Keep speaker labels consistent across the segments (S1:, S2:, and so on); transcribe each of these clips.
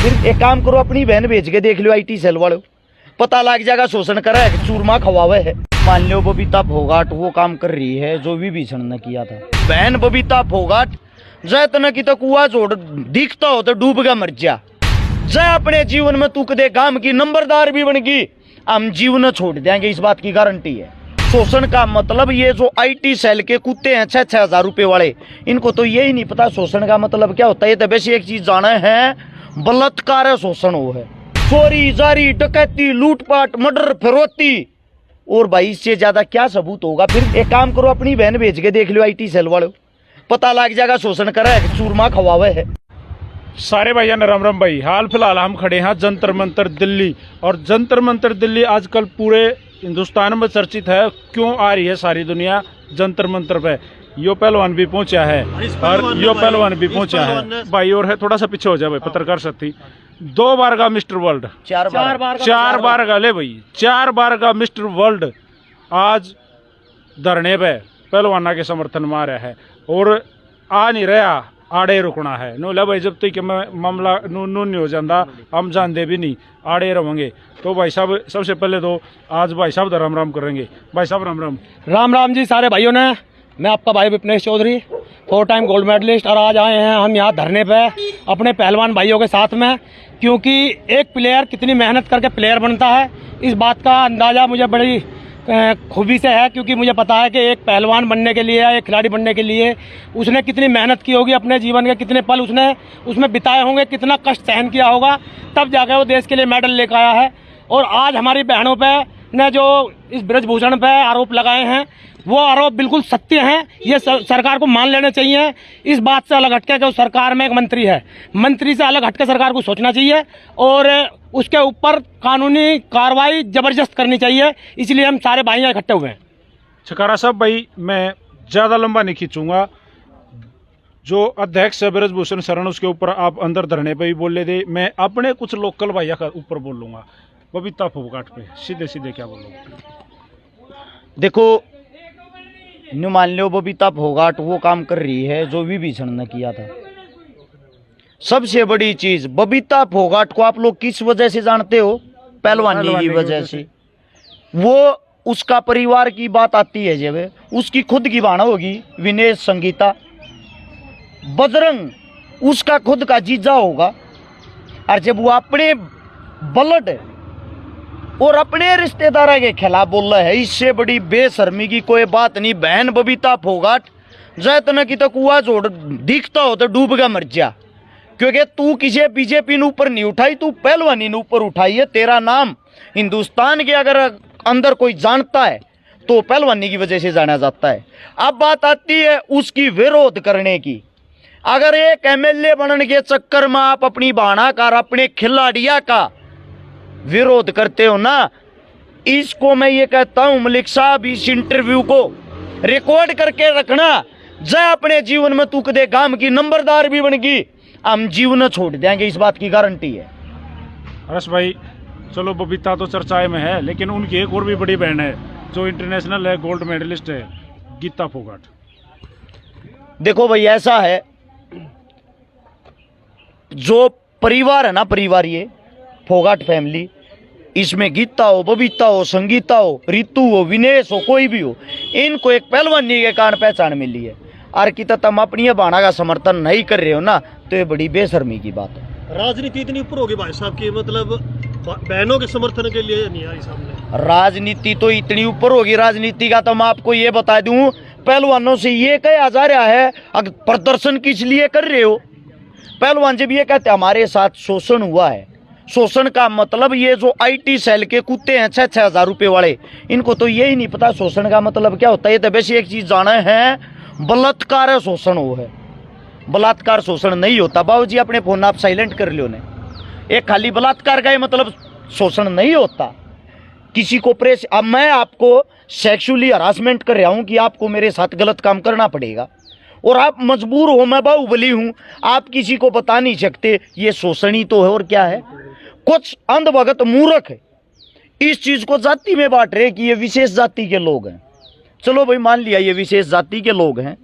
S1: फिर एक काम करो, अपनी बहन भेज के देख लो IT सेल वालों, पता लग जाएगा शोषण कर रहा है, चूरमा खवावे है। मान लो बबीता फोगाट वो काम कर रही है जो विभीषण ने किया था। बहन बबीता फोगाट जैतन की तो कुआ जोड़ दिखता हो तो डूब गया मर जा, जय अपने जीवन में तू कदे काम की नंबरदार भी बन गई, हम जीवन छोड़ देंगे, इस बात की गारंटी है। शोषण का मतलब ये जो IT सेल के कुत्ते हैं 6-6 हजार रुपए वाले, इनको तो यही नहीं पता शोषण का मतलब क्या होता है। ये तो वैसे एक चीज जाना है, बलात्कार है शोषण वो है, चोरी जारी डकैती लूटपाट मर्डर फिरौती, और भाई इससे ज्यादा क्या सबूत होगा। फिर एक काम करो, अपनी बहन भेज के देख लो IT सेल वालों, पता लग जाएगा शोषण कर रहा है, चूरमा खवावे है।
S2: सारे भाइयों ने राम राम भाई। हाल फिलहाल हम खड़े हैं जंतर मंतर दिल्ली, और जंतर मंतर दिल्ली आजकल पूरे हिंदुस्तान में चर्चित है। क्यों आ रही है सारी दुनिया जंतर मंतर पे? यो पहलवान भी पहुंचा है और यो पहलवान भी पहुंचा है भाई, और है थोड़ा सा पीछे हो जाए भाई, पत्रकार साथी 2 बार का मिस्टर वर्ल्ड, 4 बार का ले भाई, 4 बार का मिस्टर वर्ल्ड आज धरने पे पहलवाना के समर्थन में आ रहा है, और आ नहीं रहा, आड़े रुकना है। नो ले भाई, जब तक मामला नून नहीं हो जाता हम जानते भी नहीं, आड़े रहेंगे। तो भाई साहब सबसे पहले तो आज भाई साहब राम राम करेंगे। भाई साहब राम राम।
S3: राम राम जी सारे भाइयों ने। मैं आपका भाई Vipnesh Chaudhary, 4 time gold medalist, और आज आए हैं हम यहाँ धरने पे अपने पहलवान भाइयों के साथ में, क्योंकि एक प्लेयर कितनी मेहनत करके प्लेयर बनता है इस बात का अंदाज़ा मुझे बड़ी खूबी से है, क्योंकि मुझे पता है कि एक पहलवान बनने के लिए या एक खिलाड़ी बनने के लिए उसने कितनी मेहनत की होगी, अपने जीवन के कितने पल उसने उसमें बिताए होंगे, कितना कष्ट सहन किया होगा, तब जाकर वो देश के लिए मेडल लेकर आया है। और आज हमारी बहनों पे ने जो इस ब्रजभूषण पे आरोप लगाए हैं वो आरोप बिल्कुल सत्य हैं, ये सरकार को मान लेने चाहिए। इस बात से अलग हटके कि सरकार में एक मंत्री है, मंत्री से अलग हटके सरकार को सोचना चाहिए और उसके ऊपर कानूनी कार्रवाई जबरदस्त करनी चाहिए। इसलिए हम सारे भाई इकट्ठे हुए हैं।
S2: छकारा साहब भाई, मैं ज़्यादा लंबा नहीं खींचूंगा, जो अध्यक्ष है ब्रजभूषण शरण उसके ऊपर आप अंदर धरने पे भी बोल ले थे, मैं अपने कुछ लोकल भैया का ऊपर बोल लूँगा। बबीता फोगाट पे सीधे सीधे क्या बोलूँगा?
S1: देखो, न्यू मान लो बबीता फोगाट वो काम कर रही है जो विभीषण ने किया था। सबसे बड़ी चीज, बबीता फोगाट को आप लोग किस वजह से जानते हो? पहलवानी की वजह से। वो उसका परिवार की बात आती है जब, उसकी खुद की बहन होगी विनेश संगीता, बजरंग उसका खुद का जीजा होगा, और जब वो अपने ब्लड और अपने रिश्तेदार के खिलाफ बोल रहा है, इससे बड़ी बेशर्मी की कोई बात नहीं। बहन बबीता फोगाट जैतन की तो कुआ जोड़ दिखता हो तो डूब गया मर जा, क्योंकि तू किसी बीजेपी ने ऊपर नहीं उठाई, तू पहलवानी ने ऊपर उठाई है। तेरा नाम हिंदुस्तान के अगर अंदर कोई जानता है तो पहलवानी की वजह से जाना जाता है। अब बात आती है उसकी विरोध करने की। अगर एक MLA बनने के चक्कर में आप अपनी बहाना कर अपने खिलाड़िया का विरोध करते हो ना, इसको मैं ये कहता हूं मलिक साहब, इस इंटरव्यू को रिकॉर्ड करके रखना। जय अपने जीवन में तू कदे काम की नंबरदार भी बन गई, हम जीवन छोड़ देंगे, इस बात की गारंटी है।
S2: हर्ष भाई चलो, बबीता तो चर्चाएं में है, लेकिन उनकी एक और भी बड़ी बहन है जो इंटरनेशनल है, गोल्ड मेडलिस्ट है, गीता फोगाट।
S1: देखो भाई, ऐसा है, जो परिवार है ना, परिवार ये फोगाट फैमिली, इसमें गीता हो, बबीता हो, संगीता हो, रितु हो, विनेश हो, कोई भी हो, इनको एक पहलवानी के कारण पहचान मिली है। और कि तुम अपनी बाणा का समर्थन नहीं कर रहे हो ना, तो ये बड़ी बेशर्मी की बात है।
S4: राजनीति इतनी ऊपर होगी भाई साहब की, मतलब बहनों के समर्थन के लिए नहीं आई सामने।
S1: राजनीति तो इतनी ऊपर होगी, राजनीति का तो मैं आपको ये बता दूं, पहलवानों से ये कहा जा रहा है अगर प्रदर्शन किस लिए कर रहे हो। पहलवान जब ये कहते हमारे साथ शोषण हुआ है, शोषण का मतलब ये जो IT सेल के कुत्ते हैं 6-6 हजार रुपए वाले, इनको तो यही नहीं पता शोषण का मतलब क्या होता है। ये तो वैसे एक चीज जाना है, बलात्कार है शोषण वो है, बलात्कार शोषण नहीं होता। बाबूजी अपने फोन आप साइलेंट कर लो ने, एक खाली बलात्कार का मतलब शोषण नहीं होता। किसी को प्रेस, अब मैं आपको सेक्सुअली हरासमेंट कर रहा हूं कि आपको मेरे साथ गलत काम करना पड़ेगा, और आप मजबूर हो, मैं बाहुबली हूं, आप किसी को बता नहीं सकते, ये शोषण ही तो है। और क्या है? कुछ अंधभगत मूर्ख है इस चीज को जाति में बांट रहे कि ये विशेष जाति के लोग हैं। चलो भाई, मान लिया ये विशेष जाति के लोग हैं।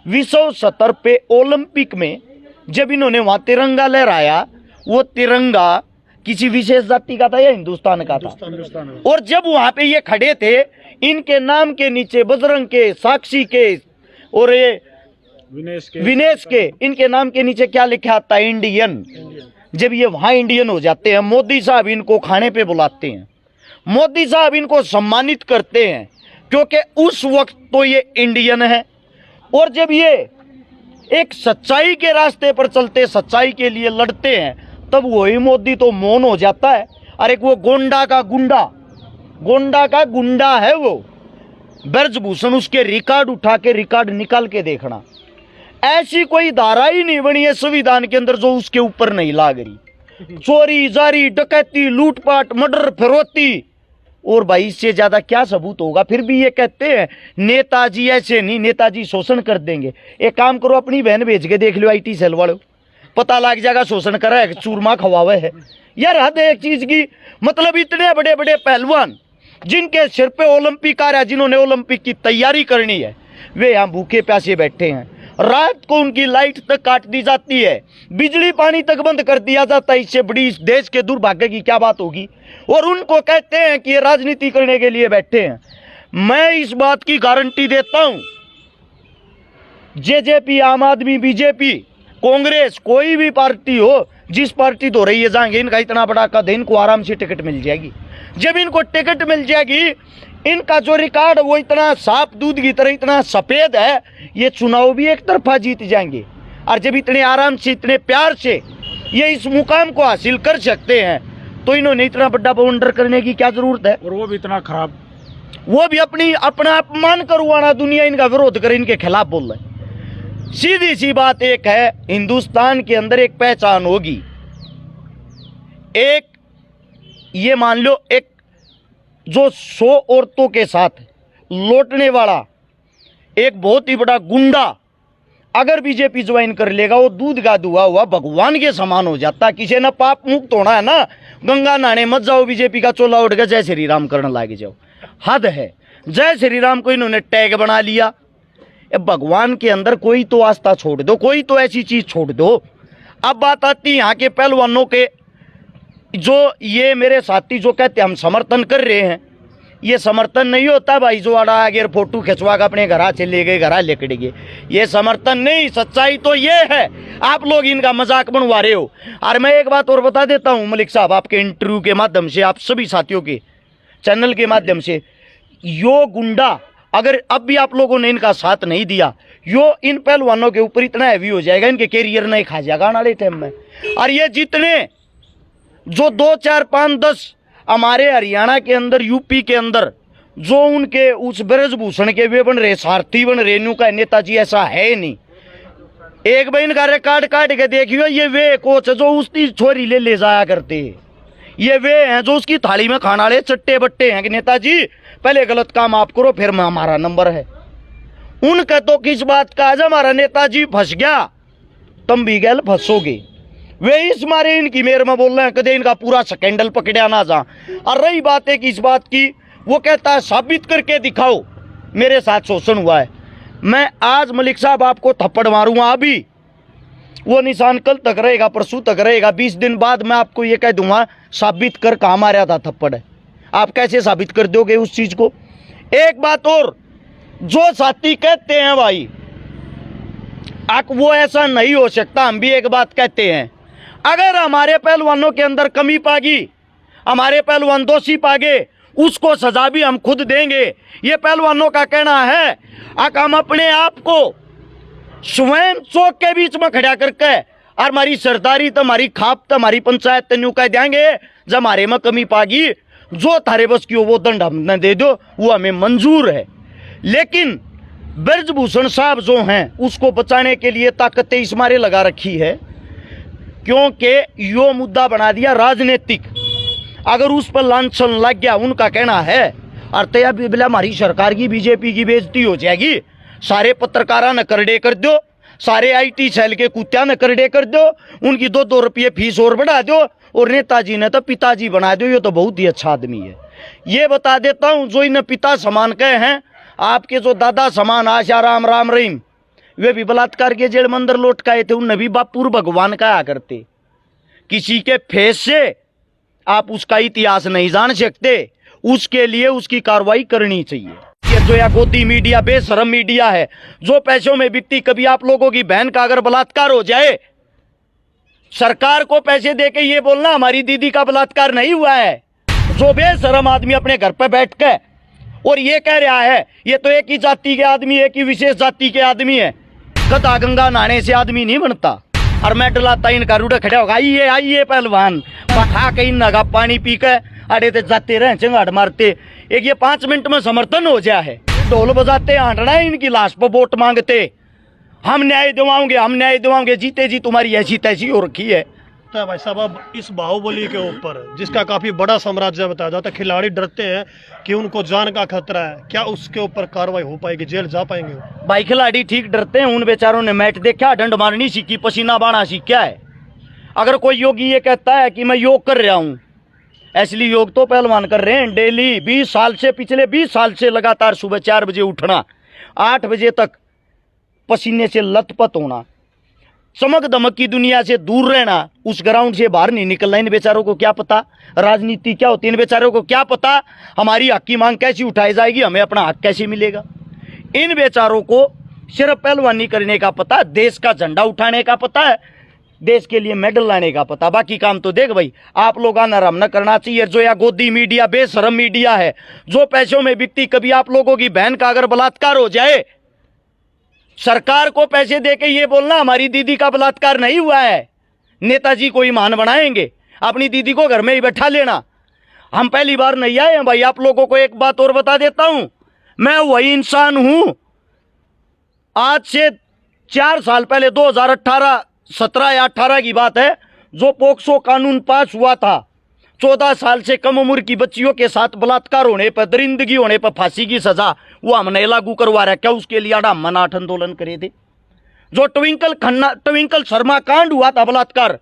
S1: विश्व स्तर पे ओलंपिक में जब इन्होंने वहां तिरंगा लहराया, वो तिरंगा किसी विशेष जाति का था या हिंदुस्तान का था?
S4: हिंदुस्तान
S1: और जब वहां पे ये खड़े थे, इनके नाम के नीचे बजरंग के, साक्षी के और ये विनेश के, इनके नाम के नीचे क्या लिखा आता है? इंडियन। जब ये वहां इंडियन हो जाते हैं, मोदी साहब इनको खाने पे बुलाते हैं, मोदी साहब इनको सम्मानित करते हैं, क्योंकि उस वक्त तो ये इंडियन है। और जब ये एक सच्चाई के रास्ते पर चलते, सच्चाई के लिए लड़ते हैं, तब वही मोदी तो मौन हो जाता है। अरे वो गोंडा का गुंडा है वो ब्रजभूषण, उसके रिकॉर्ड उठा के, रिकॉर्ड निकाल के देखना, ऐसी कोई धारा ही नहीं बनी है संविधान के अंदर जो उसके ऊपर नहीं लाग रही। चोरी जारी, डकैती, लूटपाट, मर्डर, फिरौती, और भाई इससे ज्यादा क्या सबूत होगा? फिर भी ये कहते हैं नेताजी ऐसे नहीं, नेताजी शोषण कर देंगे। एक काम करो, अपनी बहन भेज के देख लो IT सेल वालों, पता लग जाएगा शोषण कर रहा है, चूरमा खवावे है यार। हद है एक चीज की, मतलब इतने बड़े बड़े पहलवान जिनके सिर पे ओलंपिक आ रहा है, जिन्होंने ओलंपिक की तैयारी करनी है, वे यहाँ भूखे प्यासे बैठे हैं। रात को उनकी लाइट तक काट दी जाती है, बिजली पानी तक बंद कर दिया जाता है। इससे बड़ी इस देश के दुर्भाग्य की क्या बात होगी? और उनको कहते हैं कि ये राजनीति करने के लिए बैठे हैं। मैं इस बात की गारंटी देता हूं, जेजेपी, आम आदमी, बीजेपी, कांग्रेस, कोई भी पार्टी हो, जिस पार्टी तो रही है, जाएंगे, इनका इतना बड़ा कद है, इनको आराम से टिकट मिल जाएगी। जब इनको टिकट मिल जाएगी, इनका जो रिकॉर्ड वो इतना साफ दूध की तरह इतना सफेद है, ये चुनाव भी एक तरफा जीत जाएंगे। और जब इतने आराम से, इतने प्यार से ये इस मुकाम को हासिल कर सकते हैं, तो इन्होंने इतना बड़ा बवंडर करने की क्या जरूरत है?
S2: और वो भी इतना खराब,
S1: वो भी अपना अपमान करवाना, दुनिया इनका विरोध करे, इनके खिलाफ बोल रहे। सीधी सी बात एक है, हिंदुस्तान के अंदर एक पहचान होगी। एक ये मान लो, एक जो 100 औरतों के साथ लौटने वाला एक बहुत ही बड़ा गुंडा अगर बीजेपी ज्वाइन कर लेगा, वो दूध का दुआ हुआ भगवान के समान हो जाता। किसी ने पाप मुक्त होना है ना, गंगा नहाने मत जाओ, बीजेपी का चोला उठ गया, जय श्री राम करने लागे जाओ। हद है। जय श्री राम को इन्होंने टैग बना लिया। भगवान के अंदर कोई तो आस्था छोड़ दो, कोई तो ऐसी चीज छोड़ दो। अब बात आती यहाँ के पहलवानों के, जो ये मेरे साथी जो कहते हम समर्थन कर रहे हैं, ये समर्थन नहीं होता भाई। जो आड़ा आगे फोटो खिंचवा के अपने घरा चले गए, घरा लेकर गए, ये समर्थन नहीं। सच्चाई तो ये है, आप लोग इनका मजाक बनवा रहे हो। और मैं एक बात और बता देता हूँ मलिक साहब, आपके इंटरव्यू के माध्यम से, आप सभी साथियों के चैनल के माध्यम से, यो गुंडा अगर अब भी आप लोगों ने इनका साथ नहीं दिया, यो इन पहलवानों के ऊपर इतना हैवी हो जाएगा, इनके कैरियर नहीं खा जाएगा आने वाले टाइम में। और ये जितने जो 2, 4, 5, 10 हमारे हरियाणा के अंदर, यूपी के अंदर जो उनके उस ब्रजभूषण के वे बन रहे, सारथी बन रहे, न्यू का नेताजी ऐसा है नहीं। एक बार इनका रिकॉर्ड काट के देखियो, ये वे कोच जो उसकी छोरी ले जाया करते हैं, ये वे हैं जो उसकी थाली में खाना वाले चट्टे बट्टे हैं कि नेताजी पहले गलत काम आप करो, फिर हमारा नंबर है। उनका तो किस बात का, आज हमारा नेताजी फंस गया, तुम भी गैल फंसोगे। वे इस मारे इनकी मेर में बोल रहे हैं, कदे इनका पूरा स्कैंडल पकड़ा ना जा। और रही बात है कि इस बात की, वो कहता है साबित करके दिखाओ मेरे साथ शोषण हुआ है। मैं आज मलिक साहब आपको थप्पड़ मारूंगा, अभी वो निशान कल तक रहेगा, परसों तक रहेगा, 20 दिन बाद मैं आपको ये कह दूंगा साबित कर कहाँ मारा था थप्पड़ है। आप कैसे साबित कर दोगे उस चीज को? एक बात और, जो साथी कहते हैं भाई वो ऐसा नहीं हो सकता, हम भी एक बात कहते हैं, अगर हमारे पहलवानों के अंदर कमी पागी, हमारे पहलवान दोषी पागे, उसको सजा भी हम खुद देंगे। ये पहलवानों का कहना है। हम अपने आप को स्वयं चौक के बीच में खड़ा करके और हमारी सरदारी तो, हमारी खाप तो, हमारी पंचायत तो न्यू कह देंगे, जब हमारे में कमी पागी, जो थारे बस की हो वो दंड हमने दे दो, वो हमें मंजूर है। लेकिन ब्रजभूषण साहब जो हैं, उसको बचाने के लिए ताकतें इस मारे लगा रखी है, क्योंकि यो मुद्दा बना दिया राजनीतिक। अगर उस पर लांछन लग गया, उनका कहना है, अर्थया बिला हमारी सरकार की, बीजेपी की बेइज्जती हो जाएगी, सारे पत्रकारा न करडे कर दो, सारे IT सेल के कुत्ता न करडे कर दो, उनकी 2-2 रुपये फीस और बढ़ा दो, और नेताजी ने तो पिताजी बना दो। ये तो बहुत ही अच्छा आदमी है। ये बता देता हूँ, जो इन्हें पिता समान कहे हैं, आपके जो दादा समान आशाराम, राम रहीम, वे भी बलात्कार के जेल में अंदर लौट के आए थे, उनने भी बापुर भगवान कहा करते, किसी के फेस से आप उसका इतिहास नहीं जान सकते, उसके लिए उसकी कार्रवाई करनी चाहिए। ये जो या गोदी मीडिया, बेशरम मीडिया है, जो पैसों में बिकती, कभी आप लोगों की बहन का अगर बलात्कार हो जाए, सरकार को पैसे देके ये बोलना हमारी दीदी का बलात्कार नहीं हुआ है। जो बेशरम आदमी अपने घर पे बैठ के और ये कह रहा है ये तो एक ही जाति के आदमी, एक ही विशेष जाति के आदमी है, गदा गंगा नहाने से आदमी नहीं बनता। और मैं डलाता इनका रूढ़ खड़ा होगा, आइए आइए पहलवान, खा के इन नगा पानी पी के अरे तो जाते रहे चंगाड़ मारते, एक ये 5 मिनट में समर्थन हो जाए है, ढोल बजाते आंटना है, इनकी लाश पर वोट मांगते, हम न्याय दिवाओगे, हम न्याय दिवाओगे, जीते जी तुम्हारी ऐसी तैसी हो रखी है।
S4: तो भाई साहब, अब इस बाहुबली के ऊपर जिसका काफी बड़ा साम्राज्य बताया जाता है, खिलाड़ी डरते हैं कि उनको जान का खतरा है, क्या उसके ऊपर कार्रवाई हो पाएगी, जेल जा पाएंगे?
S1: भाई खिलाड़ी ठीक डरते हैं, उन बेचारों ने मैच देखा, डंड मारनी सीखी, पसीना बाणा सीखा है। अगर कोई योगी ये कहता है कि मैं योग कर रहा हूँ, असली योग तो पहलवान कर रहे हैं डेली 20 साल से, पिछले 20 साल से लगातार सुबह 4 बजे उठना, 8 बजे तक पसीने से लथपथ होना, चमक दमक की दुनिया से दूर रहना, उस ग्राउंड से बाहर नहीं निकलना। इन बेचारों को क्या पता राजनीति क्या होती है, इन बेचारों को क्या पता हमारी हक की मांग कैसी उठाई जाएगी, हमें अपना हक कैसे मिलेगा। इन बेचारों को सिर्फ पहलवानी करने का पता, देश का झंडा उठाने का पता है, देश के लिए मेडल लाने का पता, बाकी काम तो देख भाई आप लोग आराम न करना चाहिए। जो या गोदी मीडिया, बेशरम मीडिया है, जो पैसों में बिकती, कभी आप लोगों की बहन का अगर बलात्कार हो जाए, सरकार को पैसे देके ये बोलना हमारी दीदी का बलात्कार नहीं हुआ है, नेताजी को ईमान बनाएंगे, अपनी दीदी को घर में ही बैठा लेना। हम पहली बार नहीं आए हैं भाई, आप लोगों को एक बात और बता देता हूं, मैं वही इंसान हूं आज से 4 साल पहले 2018, 17 या 18 की बात है, जो पोक्सो कानून पास हुआ था, 14 साल से कम उम्र की बच्चियों के साथ बलात्कार होने पर, दरिंदगी होने पर फांसी की सजा, वो हमने लागू करवा रहा। क्या उसके लिए हम 8 आंदोलन करे थे? जो ट्विंकल शर्मा कांड हुआ था बलात्कार,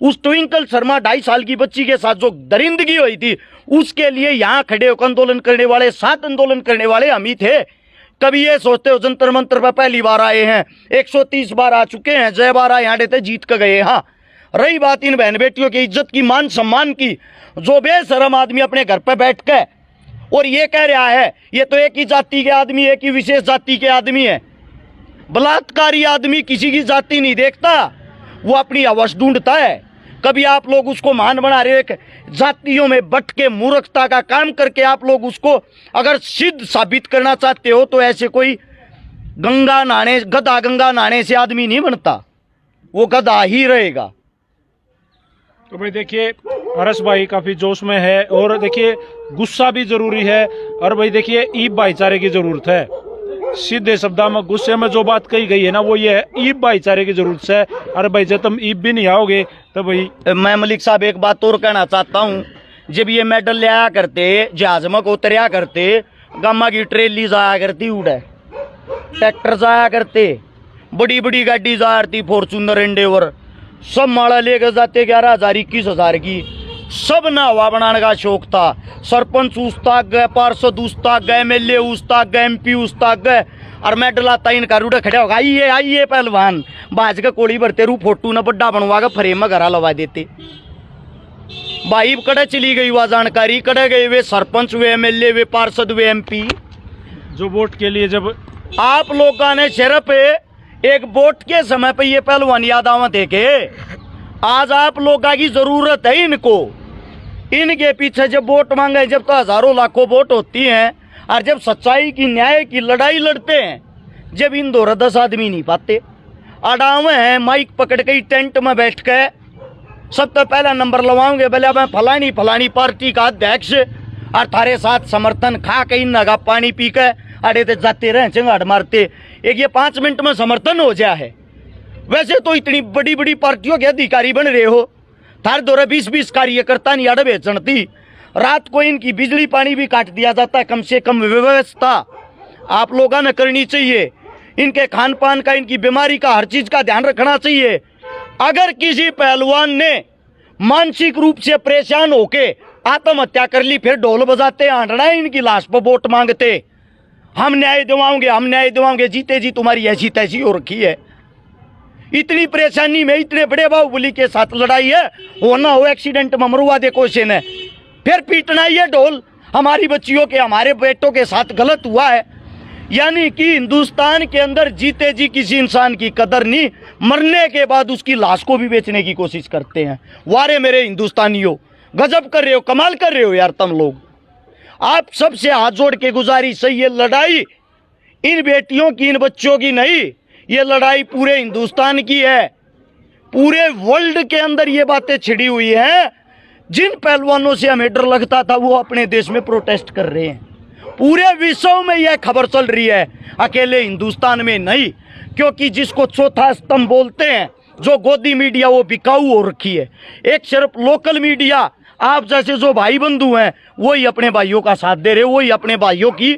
S1: उस ट्विंकल शर्मा 2.5 साल की बच्ची के साथ जो दरिंदगी हुई थी, उसके लिए यहाँ खड़े होकर आंदोलन करने वाले, 7 आंदोलन करने वाले हम ही थे। कभी ये सोचते हो जंतर मंतर पर पहली बार आए हैं, 130 बार आ चुके हैं, जय बार यहाँ देते जीत कर गए। हाँ, रही बात इन बहन बेटियों की इज्जत की, मान सम्मान की, जो बेशरम आदमी अपने घर पर बैठ के और ये कह रहा है ये तो एक ही जाति के आदमी, एक ही विशेष जाति के आदमी है। बलात्कारी आदमी किसी की जाति नहीं देखता, वो अपनी अवश्य ढूंढता है। कभी आप लोग उसको महान बना रहे हो, एक जातियों में बट के मूर्खता का काम करके आप लोग उसको अगर सिद्ध साबित करना चाहते हो, तो ऐसे कोई गंगा नहाने से आदमी नहीं बनता, वो गधा ही रहेगा।
S2: तो भाई देखिए हर्ष भाई काफ़ी जोश में है, और देखिए गुस्सा भी ज़रूरी है, और भाई देखिए ईब भाईचारे की ज़रूरत है। सीधे शब्दों में गुस्से में जो बात कही गई है ना, वो ये है ईब भाईचारे की ज़रूरत है। अरे भाई जब तुम ईब भी नहीं आओगे तो भाई।
S1: मैं मलिक साहब एक बात और कहना चाहता हूँ, जब ये मेडल ले आया करते, जहाज में उतरिया करते, गामा की ट्रेली जाया करती, उड़े ट्रैक्टर जाया करते, बड़ी बड़ी गाड़ी जाया करती, फॉर्चूनर एंडेवर, सब माड़ा लेकर जाते 11,000 21,000 की, सब ना हवा बनाने का शौक था। सरपंच उस्ताद गए, पार्षद उस्ताद गए, MLA उस्ताद गए, MP उस्ताद गए, और मेडल आता इनका रूढ़ खड़ा होगा, आइए आइए पहलवान, बाज का कोड़ी भरते रू फोटू न बड्डा बनवा कर फ्रेम में घरा लगा देते। भाई कड़े चली गई वह जानकारी, कड़े गए वे सरपंच, वे MLA, वे पार्षद, वे MP,
S2: जो वोट के लिए जब
S1: आप लोगों ने सिर्फ एक वोट के समय पे ये पहलवान याद आवा देखे। आज आप लोगों की जरूरत है इनको, इनके पीछे जब वोट मांगे, जब तो हजारों लाखों वोट होती हैं, और जब सच्चाई की न्याय की लड़ाई लड़ते हैं, जब इन 10 आदमी नहीं पाते, अड़ावे हैं माइक पकड़ के टेंट में बैठ के, सब तो पहला नंबर लगाओगे, बोले मैं फलानी फलानी पार्टी का अध्यक्ष, और थारे साथ समर्थन खा के इन नगा पानी पी के अरे तो जाते रहे चंगाड़ मारते, एक ये 5 मिनट में समर्थन हो जाए है। वैसे तो इतनी बड़ी बड़ी पार्टियों के अधिकारी बन रहे हो, थार 20 कार्यकर्ता नहीं अड़बे चढ़ती, रात को इनकी बिजली पानी भी काट दिया जाता है। कम से कम व्यवस्था आप लोगों ने करनी चाहिए, इनके खान पान का, इनकी बीमारी का, हर चीज का ध्यान रखना चाहिए। अगर किसी पहलवान ने मानसिक रूप से परेशान होके आत्महत्या कर ली, फिर ढोल बजाते आंटना है इनकी लाश पर वोट मांगते, हम न्याय दिवाओगे, हम न्याय दिवाओगे, जीते जी तुम्हारी ऐसी तैसी हो रखी है। इतनी परेशानी में इतने बड़े बाहुबली के साथ लड़ाई है, वो ना हो एक्सीडेंट में मरवा दे क्वेश्चन है, फिर पीटना ही है ढोल। हमारी बच्चियों के हमारे बेटों के साथ गलत हुआ है। यानी कि हिंदुस्तान के अंदर जीते जी किसी इंसान की कदर नहीं, मरने के बाद उसकी लाश को भी बेचने की कोशिश करते हैं। वारे मेरे हिंदुस्तानियों, गजब कर रहे हो, कमाल कर रहे हो यार तुम लोग। आप सबसे हाथ जोड़ के गुजारिश है, ये लड़ाई इन बेटियों की, इन बच्चों की नहीं, ये लड़ाई पूरे हिंदुस्तान की है। पूरे वर्ल्ड के अंदर ये बातें छिड़ी हुई हैं। जिन पहलवानों से हमें डर लगता था वो अपने देश में प्रोटेस्ट कर रहे हैं। पूरे विश्व में यह खबर चल रही है, अकेले हिंदुस्तान में नहीं। क्योंकि जिसको चौथा स्तंभ बोलते हैं, जो गोदी मीडिया, वो बिकाऊ हो रखी है। एक सिर्फ लोकल मीडिया, आप जैसे जो भाई बंधु हैं वही अपने भाइयों का साथ दे रहे, वही अपने भाइयों की,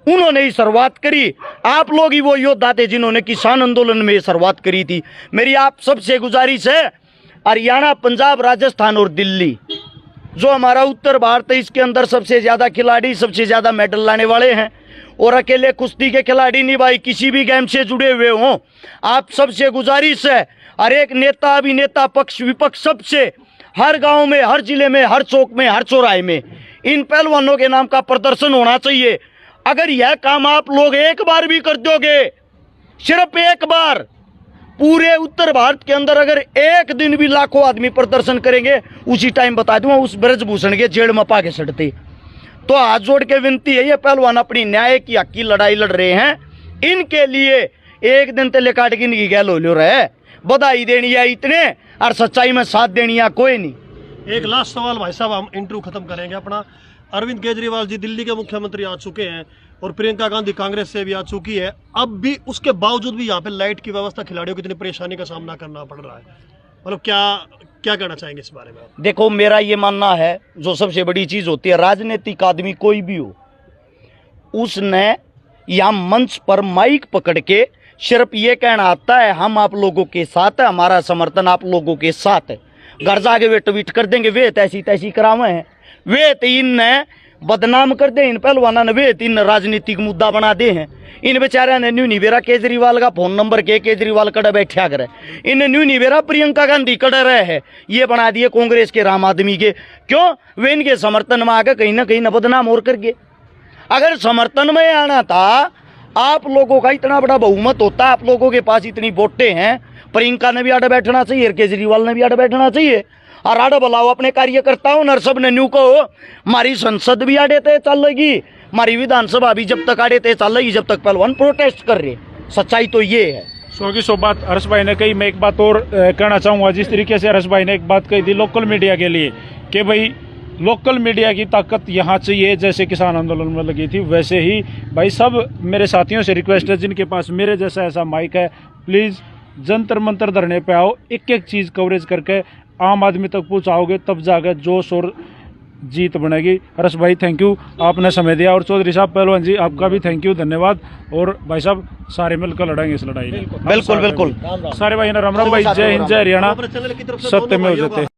S1: उन्होंने ही शुरुआत करी। आप लोग ही वो योद्धा थे जिन्होंने किसान आंदोलन में शुरुआत करी थी। मेरी आप सबसे गुजारिश है, हरियाणा, पंजाब, राजस्थान और दिल्ली, जो हमारा उत्तर भारत है, इसके अंदर सबसे ज़्यादा खिलाड़ी, सबसे ज़्यादा मेडल लाने वाले हैं। और अकेले कुश्ती के खिलाड़ी नहीं भाई, किसी भी गेम से जुड़े हुए हों, आप सबसे गुजारिश है, हर एक नेता, अभिनेता, पक्ष विपक्ष, सबसे हर गांव में, हर जिले में, हर चौक में, हर चौराहे में इन पहलवानों के नाम का प्रदर्शन होना चाहिए। अगर यह काम आप लोग एक बार भी कर दोगे, सिर्फ एक बार, पूरे उत्तर भारत के अंदर अगर एक दिन भी लाखों आदमी प्रदर्शन करेंगे, उसी टाइम बता दूंगा उस ब्रजभूषण के जेड़ में पा के सड़ते। तो हाथ जोड़ के विनती है, ये पहलवान अपनी न्याय की हक की लड़ाई लड़ रहे हैं, इनके लिए एक दिन तेले काट के इनकी गैल हो रहे, बधाई देनी है इतने, और सच्चाई में साथ देनी है कोई नहीं।
S4: एक लास्ट सवाल भाई साहब, हम इंटरव्यू खत्म करेंगे अपना। अरविंद केजरीवाल जी दिल्ली के मुख्यमंत्री आ चुके हैं और प्रियंका गांधी कांग्रेस से भी आ चुकी है। अब भी उसके बावजूद भी यहाँ पे लाइट की व्यवस्था, खिलाड़ियों को इतनी परेशानी का सामना करना पड़ रहा है, मतलब क्या कहना चाहेंगे इस बारे में?
S1: देखो, मेरा ये मानना है, जो सबसे बड़ी चीज होती है, राजनीतिक आदमी कोई भी हो, उसने या मंच पर माइक पकड़ के सिर्फ ये कहना आता है, हम आप लोगों के साथ है, हमारा समर्थन आप लोगों के साथ है। घर जाके वे ट्वीट कर देंगे, वे तैसी तैसी करावे हैं, वे तीन बदनाम कर दे, इन पहलवाना ने वे तीन राजनीतिक मुद्दा बना दे हैं। इन बेचारा ने न्यू निवेरा केजरीवाल का फोन नंबर के केजरीवाल कड़ा बैठा करे, इन न्यू निवेरा प्रियंका गांधी कड़ा रहे है, ये बना दिए कांग्रेस के राम आदमी के। क्यों? वे इनके समर्थन में आकर कहीं ना बदनाम और करके। अगर समर्थन में आना था, आप लोगों का इतना बड़ा बहुमत होता, आप लोगों के पास इतनी वोटें हैं, प्रियंका ने भी आड़े बैठना चाहिए, केजरीवाल ने भी आड़े बैठना चाहिए। और आड़े बुलाओ अपने कार्यकर्ताओं और सब ने न्यू कहो, हमारी संसद भी आड़े ते चलेगी, हमारी विधानसभा भी जब तक आड़े ते चलेगी, जब तक पहलवान प्रोटेस्ट कर रहे। सच्चाई तो ये है।
S2: सौ की सौ बात हर्ष भाई ने कही। मैं एक बात और कहना चाहूँगा, जिस तरीके से हर्ष भाई ने एक बात कही थी लोकल मीडिया के लिए, कि भाई लोकल मीडिया की ताकत यहाँ चाहिए, जैसे किसान आंदोलन में लगी थी, वैसे ही भाई सब मेरे साथियों से रिक्वेस्ट है, जिनके पास मेरे जैसा ऐसा माइक है, प्लीज़ जंतर मंतर धरने पे आओ, एक एक चीज़ कवरेज करके आम आदमी तक पहुँचाओगे, तब जाकर जोश और जीत बनेगी। हर्ष भाई थैंक यू, आपने समय दिया। और चौधरी साहब, पहलवान जी, आपका भी थैंक यू, धन्यवाद। और भाई साहब, सारे मिलकर लड़ेंगे इस लड़ाई में।
S1: बिल्कुल बिल्कुल।
S2: सारे भाई ना, राम राम भाई, जय हिंद, जय हरियाणा, सत्य में हो जाते।